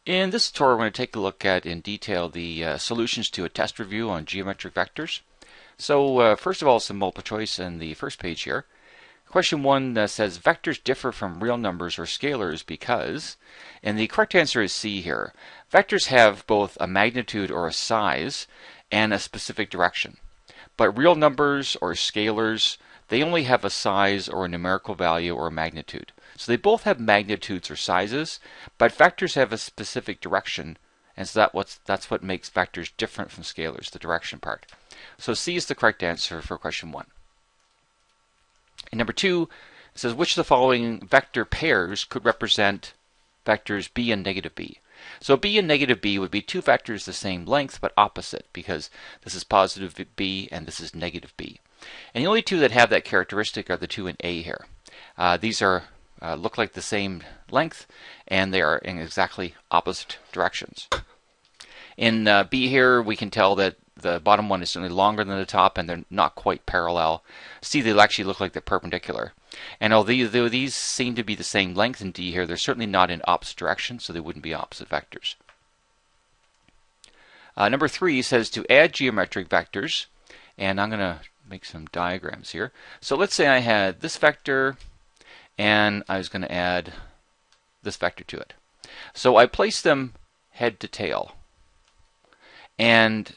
In this tutorial, we're going to take a look at in detail the solutions to a test review on geometric vectors. So first of all, some multiple choice in the first page here. Question 1 says vectors differ from real numbers or scalars because, and the correct answer is C here. Vectors have both a magnitude or a size and a specific direction. But real numbers or scalars, they only have a size or a numerical value or a magnitude. So they both have magnitudes or sizes, but vectors have a specific direction, and so that's what makes vectors different from scalars, the direction part. So C is the correct answer for question 1. And number 2, it says which of the following vector pairs could represent vectors b and negative b? So b and negative b would be two vectors the same length but opposite, because this is positive b and this is negative b. And the only two that have that characteristic are the 2 and A here. These are look like the same length, and they are in exactly opposite directions. In B here, we can tell that the bottom one is certainly longer than the top, and they're not quite parallel. C, they'll actually look like they're perpendicular. And although these seem to be the same length in D here, they're certainly not in opposite directions, so they wouldn't be opposite vectors. Number 3 says to add geometric vectors, and I'm going to make some diagrams here. So let's say I had this vector, and I was going to add this vector to it. So I place them head to tail. And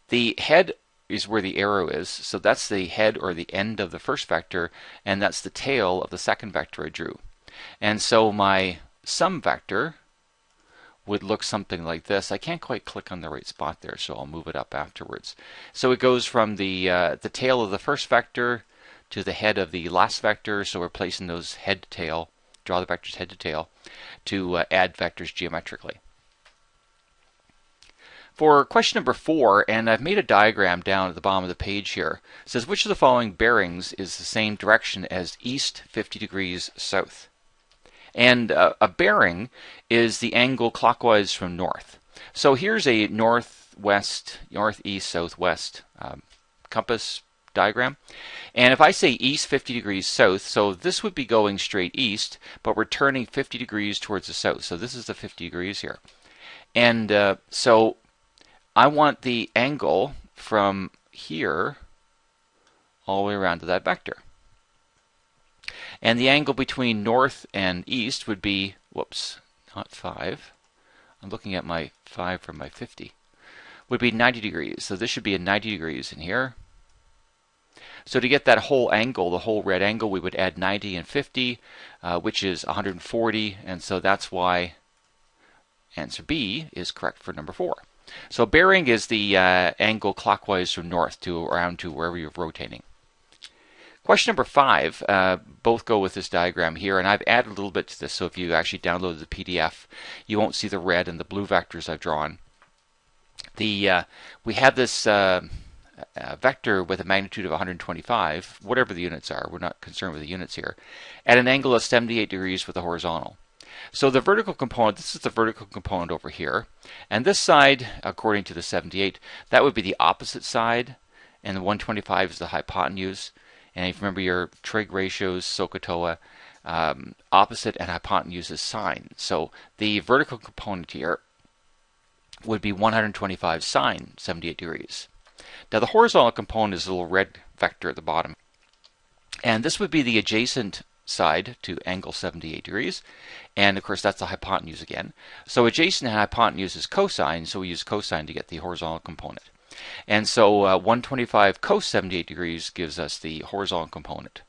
the head is where the arrow is, so that's the head or the end of the first vector, and that's the tail of the second vector I drew. And so my sum vector would look something like this. I can't quite click on the right spot there, so I'll move it up afterwards. So it goes from the tail of the first vector to the head of the last vector, so we're placing those head to tail, draw the vectors head to tail, to add vectors geometrically. For question number 4, and I've made a diagram down at the bottom of the page here, it says which of the following bearings is the same direction as east 50 degrees south? And a bearing is the angle clockwise from north. So here's a northwest, northeast, southwest compass diagram. And if I say east 50 degrees south, so this would be going straight east, but we're turning 50 degrees towards the south. So this is the 50 degrees here. And so I want the angle from here all the way around to that vector. And the angle between north and east would be, whoops, not 5. I'm looking at my 5 from my 50. Would be 90 degrees. So this should be a 90 degrees in here. So to get that whole angle, the whole red angle, we would add 90 and 50, which is 140. And so that's why answer B is correct for number 4. So bearing is the angle clockwise from north to around to wherever you're rotating. Question number 5, both go with this diagram here, and I've added a little bit to this, so if you actually download the PDF, you won't see the red and the blue vectors I've drawn. We have this vector with a magnitude of 125, whatever the units are, we're not concerned with the units here, at an angle of 78 degrees with the horizontal. So the vertical component, this is the vertical component over here, and this side, according to the 78, that would be the opposite side, and the 125 is the hypotenuse. And if you remember your trig ratios, SOHCAHTOA, opposite and hypotenuse is sine. So the vertical component here would be 125 sine 78 degrees. Now the horizontal component is a little red vector at the bottom. And this would be the adjacent side to angle 78 degrees. And of course that's the hypotenuse again. So adjacent and hypotenuse is cosine, so we use cosine to get the horizontal component. And so 125 cos 78 degrees gives us the horizontal component.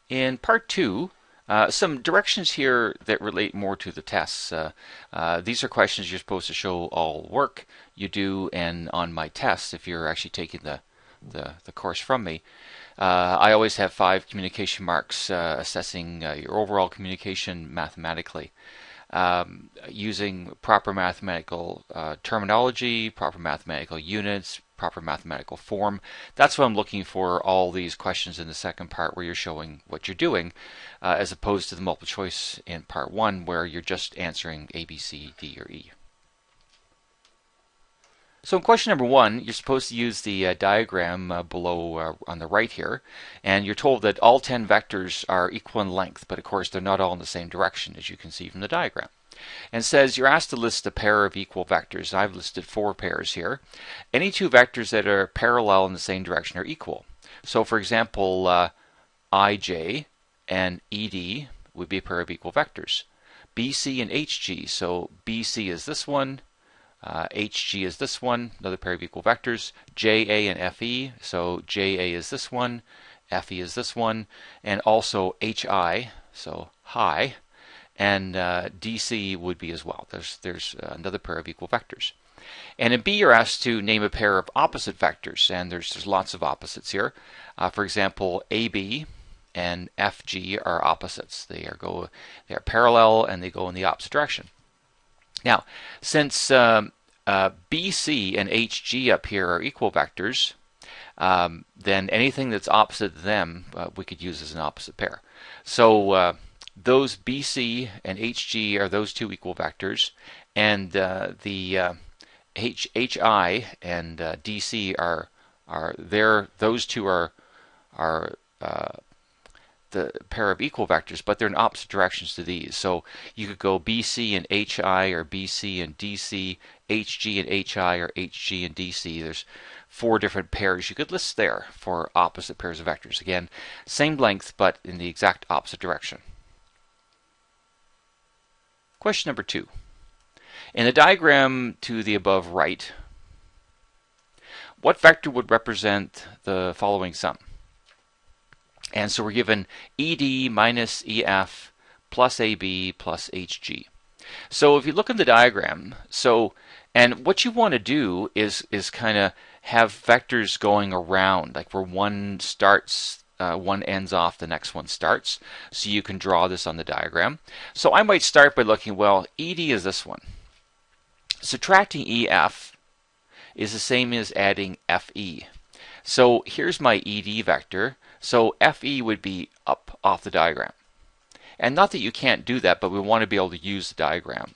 In part 2, some directions here that relate more to the tests. These are questions you're supposed to show all work you do and on my tests if you're actually taking the course from me. I always have 5 communication marks assessing your overall communication mathematically, using proper mathematical terminology, proper mathematical units, proper mathematical form. That's what I'm looking for all these questions in the second part where you're showing what you're doing, as opposed to the multiple choice in part 1 where you're just answering A, B, C, D, or E. So in question number 1, you're supposed to use the diagram below on the right here, and you're told that all 10 vectors are equal in length, but of course they're not all in the same direction, as you can see from the diagram. And it says you're asked to list a pair of equal vectors. I've listed 4 pairs here. Any 2 vectors that are parallel in the same direction are equal. So for example, ij and ed would be a pair of equal vectors. bc and hg, so bc is this one, hg is this one, another pair of equal vectors. ja and fe, so ja is this one, fe is this one, and also hi, so high, and dc would be as well. There's another pair of equal vectors. And in B, you're asked to name a pair of opposite vectors, and there's lots of opposites here. For example, AB and FG are opposites. They are parallel and they go in the opposite direction. Now, since BC and HG up here are equal vectors, then anything that's opposite to them we could use as an opposite pair. So those BC and HG are those 2 equal vectors, and the HI and DC are those 2 are the pair of equal vectors, but they're in opposite directions to these. So you could go BC and HI, or BC and DC, HG and HI, or HG and DC. There's 4 different pairs you could list there for opposite pairs of vectors. Again, same length, but in the exact opposite direction. Question number 2. In the diagram to the above right, what vector would represent the following sum? And so we're given ED minus EF plus AB plus HG. So if you look at the diagram, and what you want to do is kind of have vectors going around, like where one starts, one ends off, the next one starts. So you can draw this on the diagram. So I might start by looking, well, ED is this one. Subtracting EF is the same as adding FE. So here's my ED vector. So FE would be up off the diagram. And not that you can't do that, but we want to be able to use the diagram.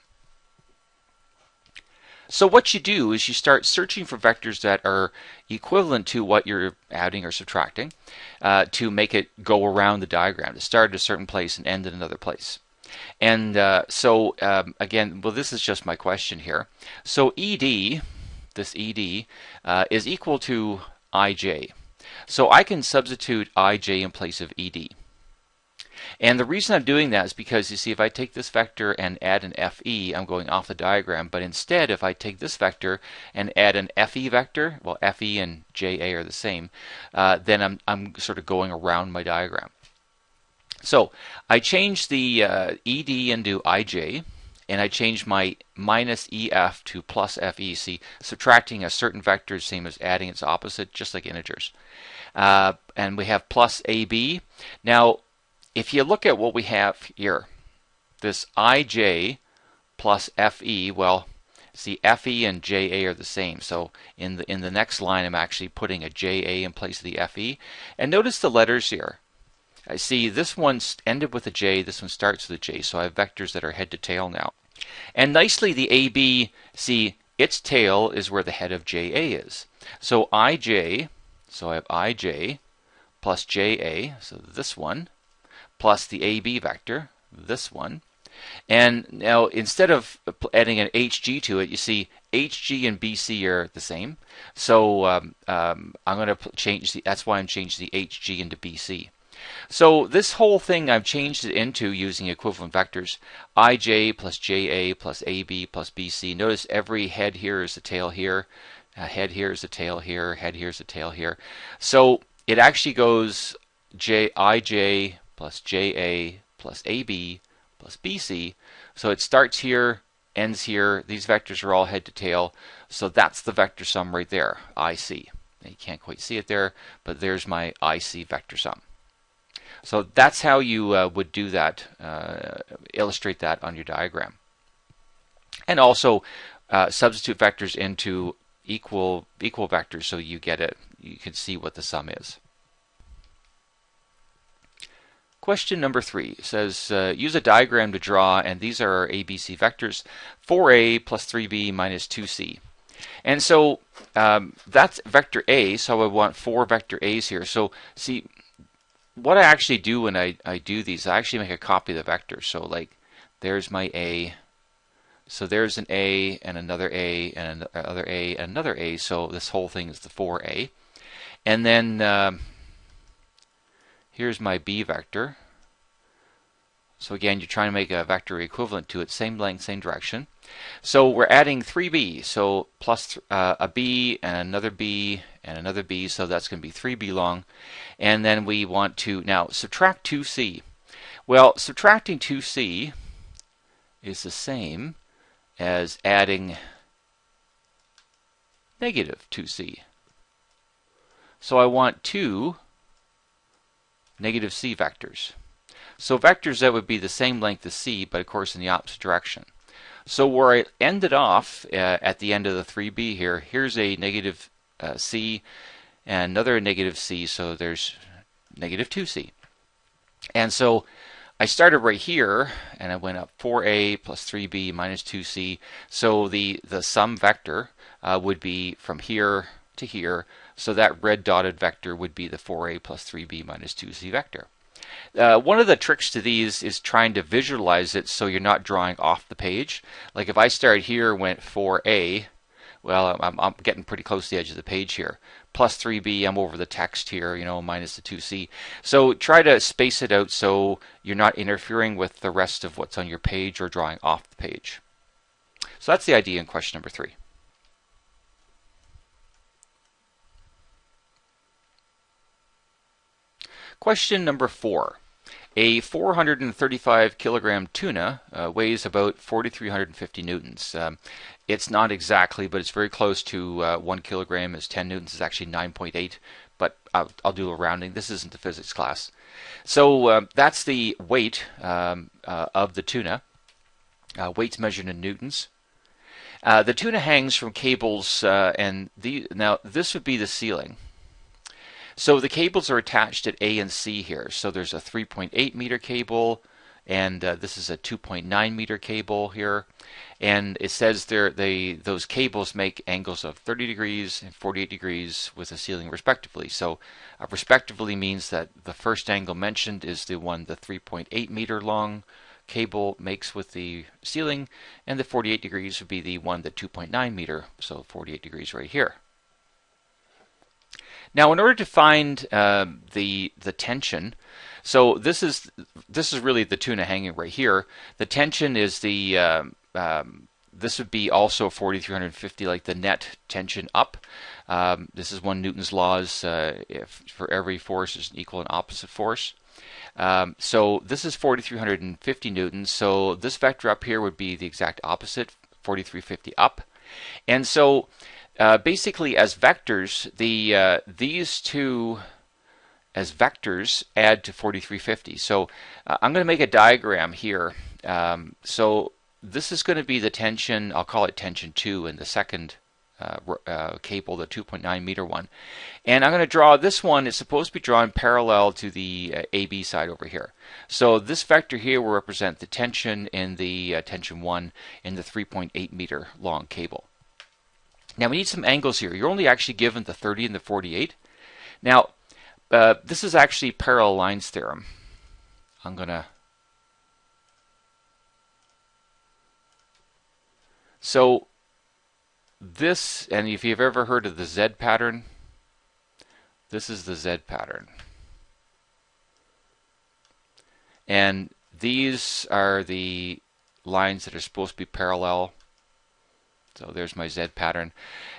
So what you do is you start searching for vectors that are equivalent to what you're adding or subtracting to make it go around the diagram, to start at a certain place and end at another place. And again, well, this is just my question here. So ED, this ED, is equal to IJ. So I can substitute IJ in place of ED. And the reason I'm doing that is because, you see, if I take this vector and add an FE, I'm going off the diagram. But instead, if I take this vector and add an FE vector, well, FE and JA are the same, then I'm sort of going around my diagram. So I changed the ED into IJ, and I changed my minus EF to plus FE. See, subtracting a certain vector is the same as adding its opposite, just like integers. And we have plus AB. Now, if you look at what we have here, this IJ plus FE, well, see, FE and JA are the same. So in the next line, I'm actually putting a JA in place of the FE. And notice the letters here. I see this one ended with a J, this one starts with a J, so I have vectors that are head to tail now. And nicely, the AB, see, its tail is where the head of JA is. So IJ, so I have IJ plus JA, so this one, plus the AB vector, this one. And now, instead of adding an HG to it, you see HG and BC are the same. So I'm going to change that's why I'm changing the HG into BC. So this whole thing I've changed it into using equivalent vectors. IJ plus JA plus AB plus BC. Notice every head here is the tail here. Head here is the tail here. Head here is the tail here. So it actually goes IJ plus JA plus AB plus BC. So it starts here, ends here. These vectors are all head to tail. So that's the vector sum right there, IC. Now you can't quite see it there, but there's my IC vector sum. So that's how you would do that, illustrate that on your diagram. And also substitute vectors into equal vectors so you get it. You can see what the sum is. Question number 3 says, use a diagram to draw, and these are our ABC vectors, 4a plus 3b minus 2c. And so that's vector A, so I want 4 vector A's here. So see, what I actually do when I do these, I actually make a copy of the vector. So like, there's my A. So there's an A and another A and another A and another A. So this whole thing is the 4A. And then here's my B vector. So again, you're trying to make a vector equivalent to it, same length, same direction. So we're adding 3B, so plus a B and another B and another B, so that's going to be 3B long. And then we want to now subtract 2C. Well, subtracting 2C is the same as adding negative 2C. So I want 2 negative C vectors. So vectors that would be the same length as C, but of course in the opposite direction. So where I ended off at the end of the 3B here, here's a negative C and another negative C, so there's negative 2C. And so I started right here, and I went up 4A plus 3B minus 2C. So the sum vector would be from here to here, so that red dotted vector would be the 4A plus 3B minus 2C vector. One of the tricks to these is trying to visualize it so you're not drawing off the page. Like if I started here, went 4A, well, I'm getting pretty close to the edge of the page here. Plus 3B, I'm over the text here, you know, minus the 2C. So try to space it out so you're not interfering with the rest of what's on your page or drawing off the page. So that's the idea in question number 3. Question number 4. A 435 kilogram tuna weighs about 4,350 newtons. It's not exactly, but it's very close to 1 kilogram is 10 newtons. It's actually 9.8, but I'll do a rounding. This isn't the physics class. So that's the weight of the tuna. Weight's measured in newtons. The tuna hangs from cables, and now this would be the ceiling. So the cables are attached at A and C here. So there's a 3.8 meter cable, and this is a 2.9 meter cable here. And it says those cables make angles of 30 degrees and 48 degrees with the ceiling respectively. So respectively means that the first angle mentioned is the one the 3.8 meter long cable makes with the ceiling, and the 48 degrees would be the one the 2.9 meter, so 48 degrees right here. Now, in order to find the tension, so this is really the tuna hanging right here. The tension is the this would be also 4,350, like the net tension up. This is 1 Newton's laws. If for every force is an equal and opposite force. So this is 4,350 newtons. So this vector up here would be the exact opposite, 4,350 up. And so basically, as vectors, these two as vectors add to 4,350. So I'm going to make a diagram here. So this is going to be the tension. I'll call it tension 2 in the second cable, the 2.9 meter one. And I'm going to draw this one. It's supposed to be drawn parallel to the AB side over here. So this vector here will represent the tension in the tension 1 in the 3.8 meter long cable. Now we need some angles here. You're only actually given the 30 and the 48. Now this is actually parallel lines theorem. I'm gonna so this, and if you've ever heard of the Z pattern, this is the Z pattern. And these are the lines that are supposed to be parallel. So there's my Z pattern.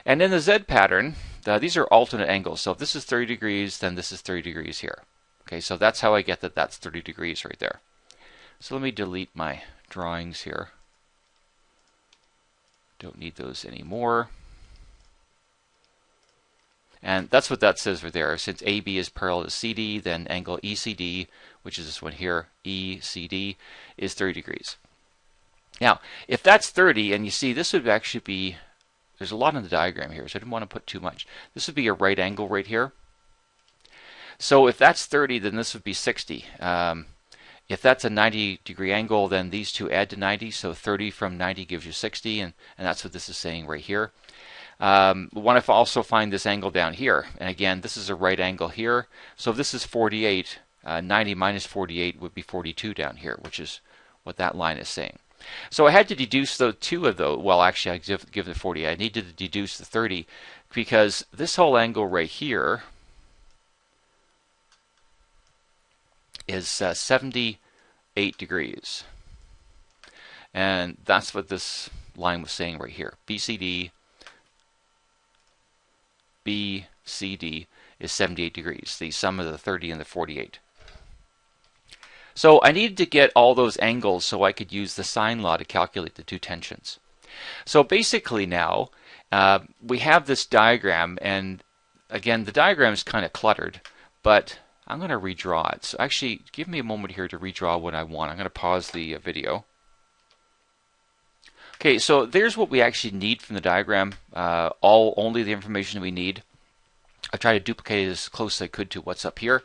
And in the Z pattern, these are alternate angles. So if this is 30 degrees, then this is 30 degrees here. Okay, so that's how I get that that's 30 degrees right there. So let me delete my drawings here. Don't need those anymore. And that's what that says right there. Since AB is parallel to CD, then angle ECD, which is this one here, ECD, is 30 degrees. Now, if that's 30, and you see this would actually be, there's a lot in the diagram here, so I didn't want to put too much. This would be a right angle right here. So if that's 30, then this would be 60. If that's a 90 degree angle, then these two add to 90, so 30 from 90 gives you 60, and that's what this is saying right here. We want to also find this angle down here. And again, this is a right angle here. So if this is 48, 90 minus 48 would be 42 down here, which is what that line is saying. So I had to deduce the two of those. Well, actually, I give the 40. I needed to deduce the 30 because this whole angle right here is 78 degrees. And that's what this line was saying right here. BCD is 78 degrees, the sum of the 30 and the 48. So I needed to get all those angles so I could use the sine law to calculate the two tensions. So basically now, we have this diagram, and again, the diagram is kind of cluttered, but I'm going to redraw it. So actually, give me a moment here to redraw what I want. I'm going to pause the video. Okay, so there's what we actually need from the diagram, only the information we need. I tried to duplicate it as close as I could to what's up here.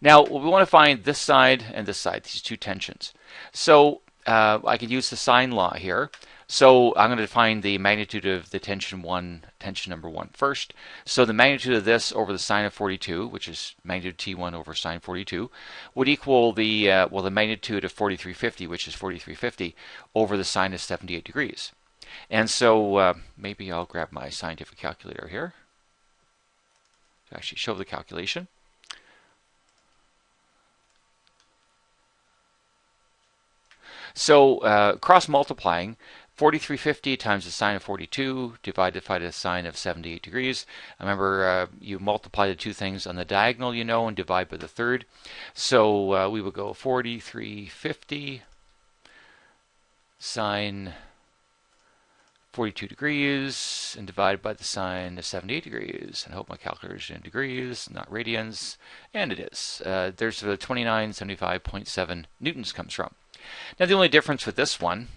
Now, we want to find this side and this side, these two tensions. So I could use the sine law here. So I'm going to find the magnitude of the tension number 1 first. So the magnitude of this over the sine of 42, which is magnitude T1 over sine 42, would equal the magnitude of 4350, which is 4350, over the sine of 78 degrees. And so maybe I'll grab my scientific calculator here to actually show the calculation. So cross multiplying, 4350 times the sine of 42 divided by the sine of 78 degrees. Remember, you multiply the two things on the diagonal, and divide by the third. So we would go 4350 sine 42 degrees and divide by the sine of 78 degrees. And I hope my calculator is in degrees, not radians. And it is. There's the 2975.7 newtons comes from. Now the only difference with this one,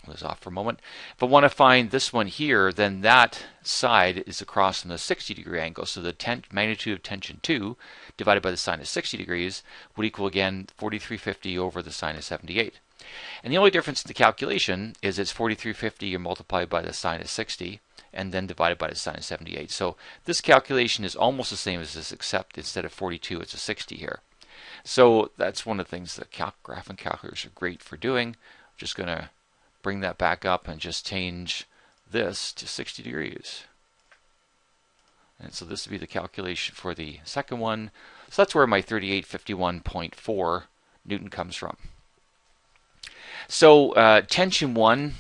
was off for a moment, if I want to find this one here, then that side is across from the 60-degree angle. So the magnitude of tension 2 divided by the sine of 60 degrees would equal again 4350 over the sine of 78. And the only difference in the calculation is it's 4350 multiplied by the sine of 60 and then divided by the sine of 78. So this calculation is almost the same as this, except instead of 42 it's a 60 here. So that's one of the things that graphing calculators are great for doing. I'm just going to bring that back up and just change this to 60 degrees. And so this would be the calculation for the second one. So that's where my 3851.4 Newton comes from. So tension 1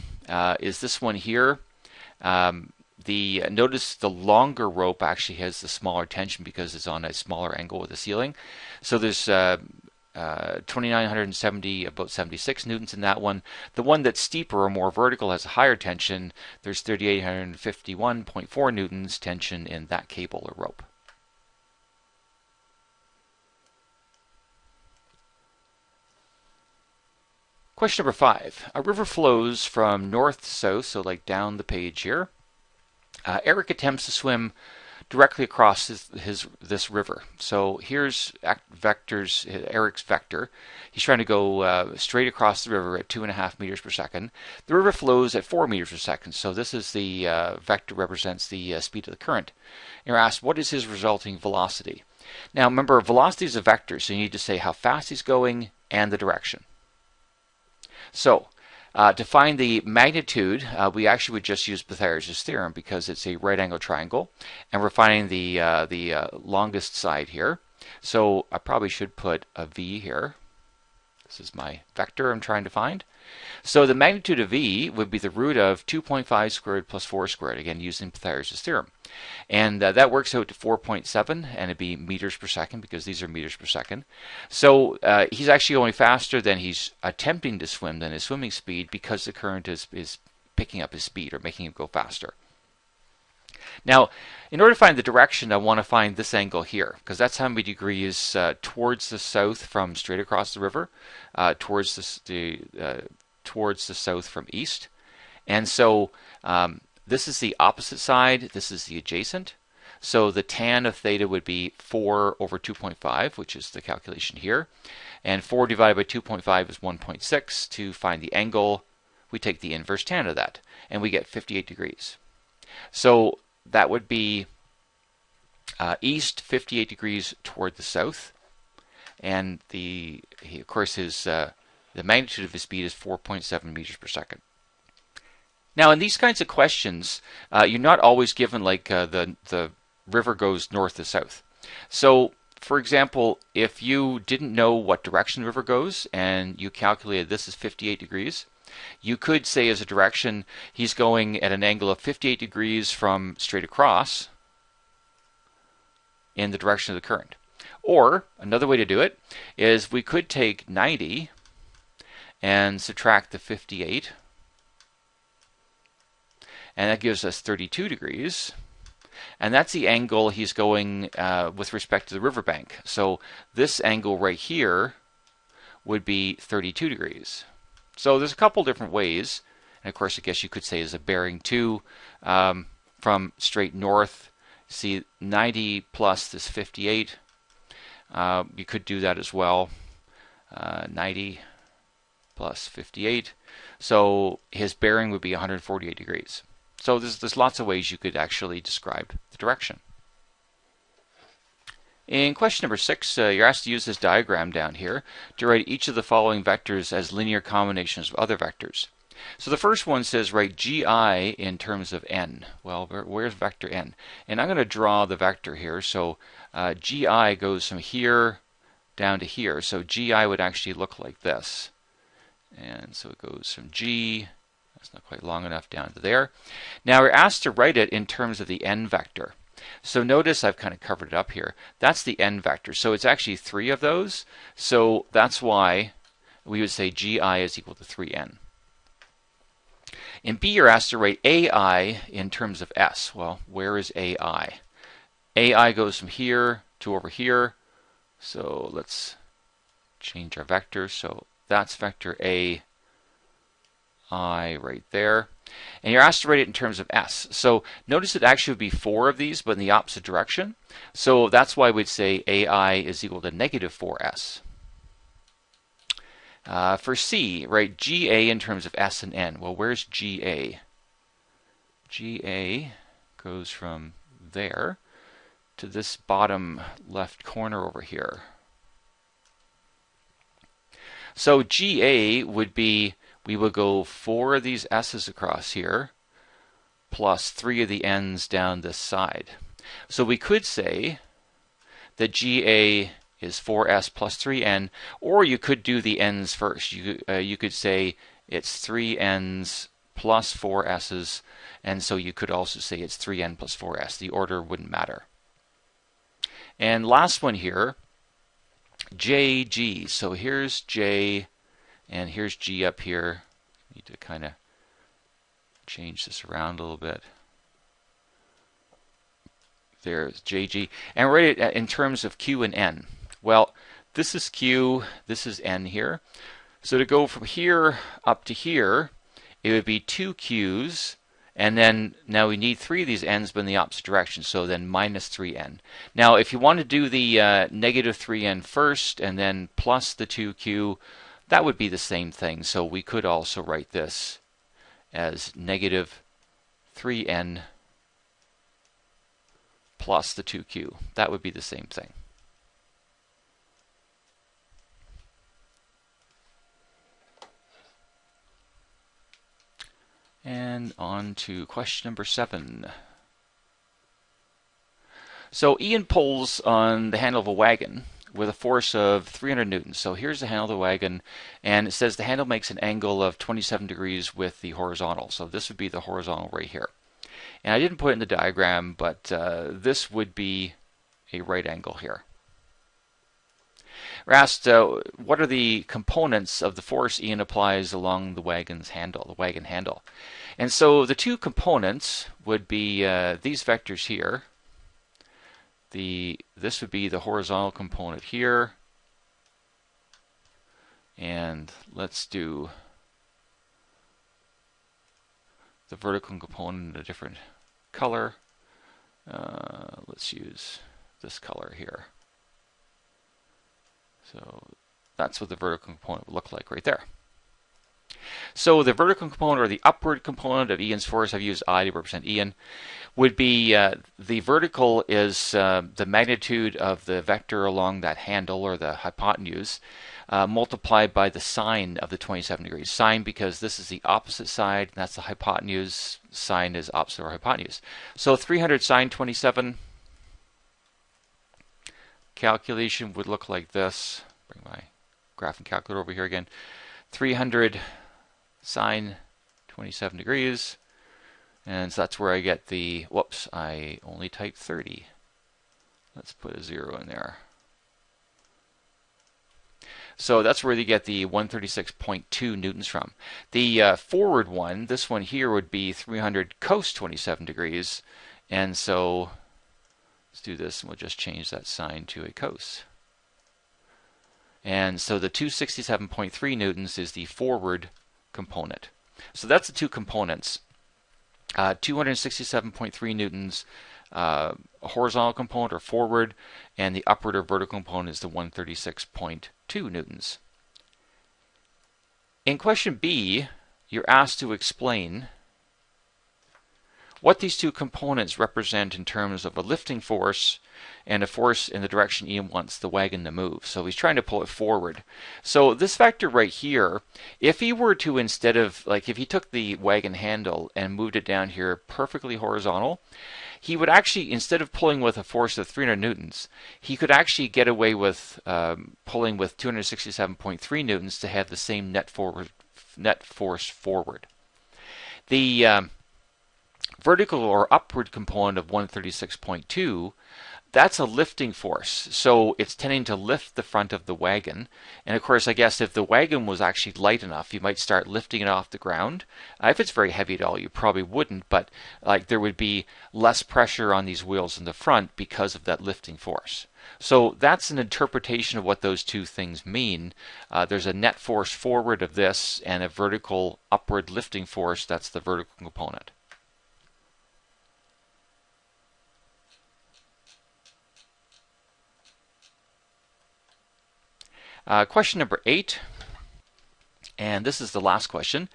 is this one here. Notice the longer rope actually has the smaller tension because it's on a smaller angle with the ceiling. So there's 2970, about 76 newtons in that one. The one that's steeper or more vertical has a higher tension. There's 3851.4 newtons tension in that cable or rope. Question number 5. A river flows from north to south, so like down the page here. Eric attempts to swim directly across this river. So here's Eric's vector. He's trying to go straight across the river at 2.5 meters per second. The river flows at 4 meters per second. So this is the vector represents the speed of the current. And you're asked, what is his resulting velocity? Now remember, velocity is a vector, so you need to say how fast he's going and the direction. So to find the magnitude, we actually would just use Pythagoras' theorem because it's a right angle triangle, and we're finding the longest side here. So I probably should put a v here. This is my vector I'm trying to find. So the magnitude of v would be the root of 2.5 squared plus 4 squared, again using Pythagoras' theorem. And that works out to 4.7, and it'd be meters per second because these are meters per second. So he's actually going faster than he's attempting to swim than his swimming speed because the current is picking up his speed or making him go faster. Now, in order to find the direction, I want to find this angle here because that's how many degrees towards the south from straight across the river, towards the south from east. And so this is the opposite side, this is the adjacent. So the tan of theta would be 4 over 2.5, which is the calculation here. And 4 divided by 2.5 is 1.6. To find the angle, we take the inverse tan of that, and we get 58 degrees. So that would be east 58 degrees toward the south, and of course the magnitude of his speed is 4.7 meters per second. Now, in these kinds of questions, you're not always given like the river goes north to south. So, for example, if you didn't know what direction the river goes and you calculated this is 58 degrees, you could say as a direction he's going at an angle of 58 degrees from straight across in the direction of the current. Or another way to do it is we could take 90 and subtract the 58, and that gives us 32 degrees. And that's the angle he's going with respect to the riverbank. So this angle right here would be 32 degrees. So there's a couple different ways. And of course, I guess you could say is a bearing 2 from straight north. See, 90 plus this 58. You could do that as well. 90 plus 58. So his bearing would be 148 degrees. So there's lots of ways you could actually describe the direction. In question number 6, you're asked to use this diagram down here to write each of the following vectors as linear combinations of other vectors. So the first one says write gi in terms of n. Well, where's vector n? And I'm going to draw the vector here. So gi goes from here down to here. So gi would actually look like this. And so it goes from g, that's not quite long enough, down to there. Now we're asked to write it in terms of the n vector. So notice I've kind of covered it up here. That's the n vector. So it's actually 3 of those. So that's why we would say gi is equal to 3n. In B, you're asked to write ai in terms of s. Well, where is ai? Ai goes from here to over here. So let's change our vector. So that's vector ai right there. And you're asked to write it in terms of s. So notice it actually would be 4 of these, but in the opposite direction. So that's why we'd say ai is equal to negative 4s. For C, write GA in terms of S and N. Well, where's GA? GA goes from there to this bottom left corner over here. So GA would be, we would go 4 of these S's across here, plus 3 of the N's down this side. So we could say that GA is 4s plus 3n, or you could do the n's first. You could say it's 3n's plus 4s's, and so you could also say it's 3n plus 4s. The order wouldn't matter. And last one here, JG. So here's J, and here's G up here. Need to kind of change this around a little bit. There's JG. And write it in terms of Q and N. Well, this is Q, this is N here. So to go from here up to here, it would be 2 Q's, and then now we need 3 of these N's, but in the opposite direction, so then minus 3N. Now, if you want to do the negative 3N first, and then plus the 2Q, that would be the same thing. So we could also write this as negative 3N plus the 2Q. That would be the same thing. And on to question number 7. So Ian pulls on the handle of a wagon with a force of 300 newtons. So here's the handle of the wagon, and it says the handle makes an angle of 27 degrees with the horizontal. So this would be the horizontal right here. And I didn't put it in the diagram, but this would be a right angle here. We're asked, what are the components of the force Ian applies along the wagon's handle, the wagon handle? And so the 2 components would be these vectors here. This would be the horizontal component here. And let's do the vertical component in a different color. Let's use this color here. So that's what the vertical component would look like right there. So the vertical component or the upward component of Ian's force, I've used I to represent Ian, would be the vertical is the magnitude of the vector along that handle or the hypotenuse multiplied by the sine of the 27 degrees. Sine because this is the opposite side, and that's the hypotenuse. Sine is opposite or hypotenuse. So 300 sine 27 calculation would look like this. Bring my graphing calculator over here again. 300 sine 27 degrees. And so that's where I get the, whoops, I only typed 30. Let's put a 0 in there. So that's where you get the 136.2 newtons from. The forward one, this one here, would be 300 cos 27 degrees. And so let's do this, and we'll just change that sine to a cos. And so the 267.3 newtons is the forward component. So that's the two components. 267.3 newtons horizontal component or forward, and the upward or vertical component is the 136.2 newtons. In question B, you're asked to explain what these two components represent in terms of a lifting force and a force in the direction Ian wants the wagon to move. So he's trying to pull it forward. So this vector right here, if he were to, instead of, like if he took the wagon handle and moved it down here perfectly horizontal, he would actually, instead of pulling with a force of 300 newtons, he could actually get away with pulling with 267.3 newtons to have the same net force forward. The vertical or upward component of 136.2, that's a lifting force. So it's tending to lift the front of the wagon. And of course, I guess if the wagon was actually light enough, you might start lifting it off the ground. If it's very heavy at all, you probably wouldn't, but like there would be less pressure on these wheels in the front because of that lifting force. So that's an interpretation of what those two things mean. There's a net force forward of this and a vertical upward lifting force, that's the vertical component. Question number 8, and this is the last question.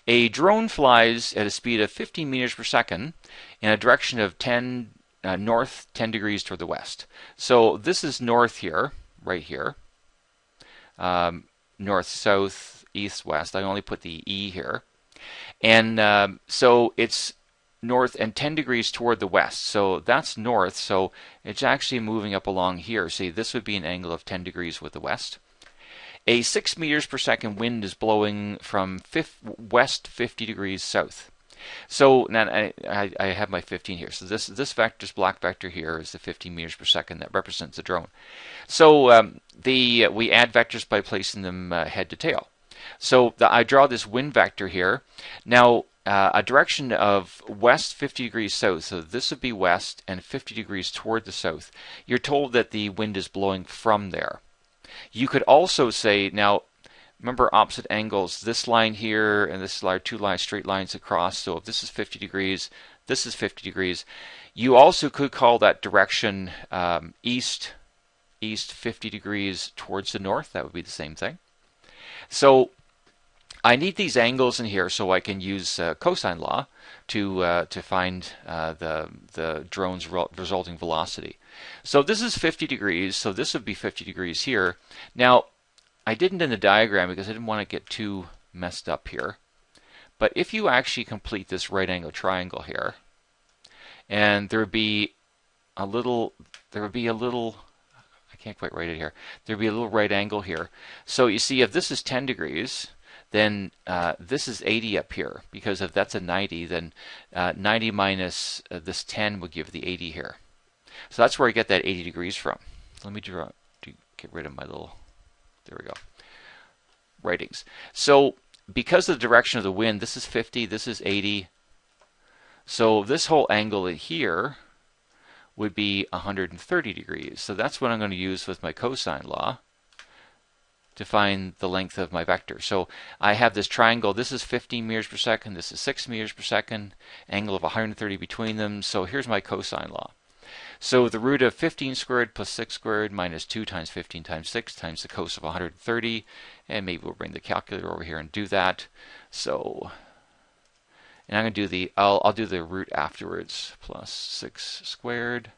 A drone flies at a speed of 15 meters per second in a direction of north 10 degrees toward the west. So this is north here, right here. North, south, east, west. I only put the E here. And so it's north and 10 degrees toward the west. So that's north, so it's actually moving up along here. See, this would be an angle of 10 degrees with the west. A 6 meters per second wind is blowing from west 50 degrees south. So now I have my 15 here. So this vector, this black vector here, is the 15 meters per second that represents the drone. So we add vectors by placing them head to tail. So I draw this wind vector here. Now a direction of west 50 degrees south. So this would be west and 50 degrees toward the south. You're told that the wind is blowing from there. You could also say, now remember opposite angles, this line here and this line are two lines, straight lines across. So if this is 50 degrees, this is 50 degrees. You also could call that direction east 50 degrees towards the north. That would be the same thing. So I need these angles in here so I can use cosine law to find the drone's resulting velocity. So this is 50 degrees, so this would be 50 degrees here. Now, I didn't in the diagram because I didn't want to get too messed up here. But if you actually complete this right angle triangle here, and there would be a little, I can't quite write it here, there would be a little right angle here. So you see, if this is 10 degrees, then this is 80 up here, because if that's a 90, then 90 minus this 10 would give the 80 here. So that's where I get that 80 degrees from. Let me get rid of my little, there we go, writings. So because of the direction of the wind, this is 50, this is 80. So this whole angle in here would be 130 degrees. So that's what I'm going to use with my cosine law to find the length of my vector. So I have this triangle. This is 15 meters per second. This is 6 meters per second. Angle of 130 between them. So here's my cosine law. So the root of 15 squared plus 6 squared minus 2 times 15 times 6 times the cos of 130. And maybe we'll bring the calculator over here and do that. So, and I'm going to do the, I'll do the root afterwards. Plus 6 squared,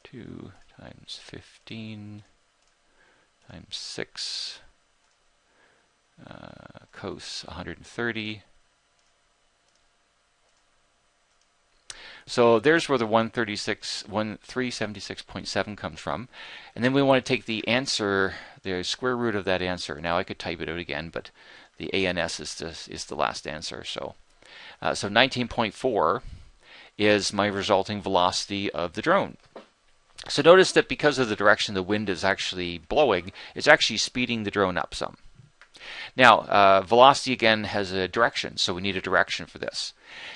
2 times 15 times 6 cos 130. So there's where the 376.7 comes from. And then we want to take the answer, the square root of that answer. Now I could type it out again, but the ANS is the last answer. So, so 19.4 is my resulting velocity of the drone. So notice that because of the direction the wind is actually blowing, it's actually speeding the drone up some. Now, velocity again has a direction, so we need a direction for this.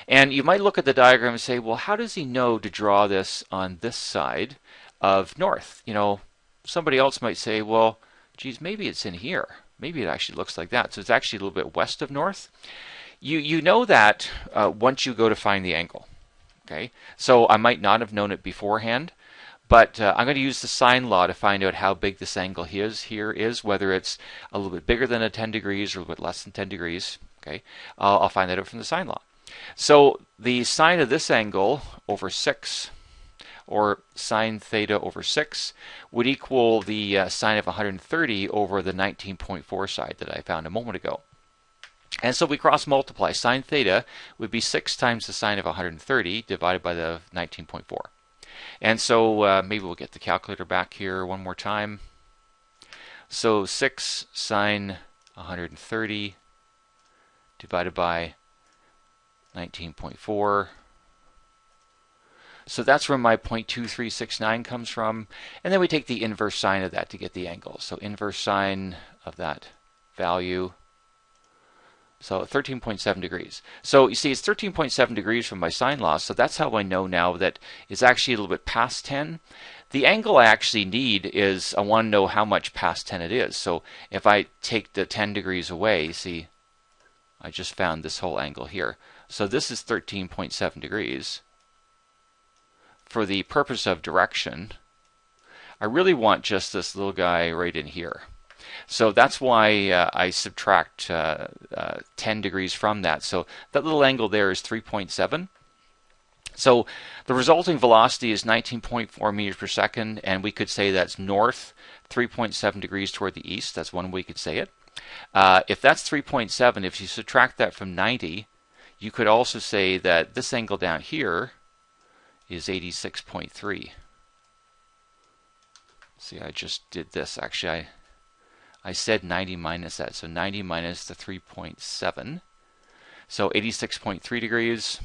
And you might look at the diagram and say, well, how does he know to draw this on this side of north? You know, somebody else might say, well, geez, maybe it's in here. Maybe it actually looks like that. So it's actually a little bit west of north. You know that once you go to find the angle. Okay, so I might not have known it beforehand. But I'm going to use the sine law to find out how big this angle here is, whether it's a little bit bigger than 10 degrees or a little bit less than 10 degrees. Okay, I'll find that out from the sine law. So the sine of this angle over 6, or sine theta over 6, would equal the sine of 130 over the 19.4 side that I found a moment ago. And so we cross multiply. Sine theta would be 6 times the sine of 130 divided by the 19.4. And so maybe we'll get the calculator back here one more time. So 6 sine 130 divided by 19.4. So that's where my 0.2369 comes from. And then we take the inverse sine of that to get the angle. So inverse sine of that value. So 13.7 degrees. So you see it's 13.7 degrees from my sine law, so that's how I know now that it's actually a little bit past 10. The angle I actually need is, I want to know how much past 10 it is. So if I take the 10 degrees away, see, I just found this whole angle here. So this is 13.7 degrees. For the purpose of direction, I really want just this little guy right in here. So that's why I subtract 10 degrees from that. So that little angle there is 3.7. So the resulting velocity is 19.4 meters per second, and we could say that's north 3.7 degrees toward the east. That's one way you could say it. If that's 3.7, if you subtract that from 90, you could also say that this angle down here is 86.3. See, I just did this. Actually, I said 90 minus that, so 90 minus the 3.7, so 86.3 degrees.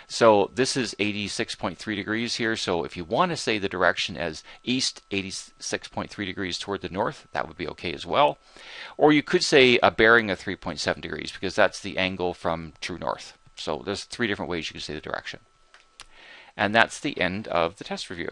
So this is 86.3 degrees here, so if you want to say the direction as east 86.3 degrees toward the north, that would be okay as well. Or you could say a bearing of 3.7 degrees, because that's the angle from true north. So there's 3 different ways you can say the direction. And that's the end of the test review.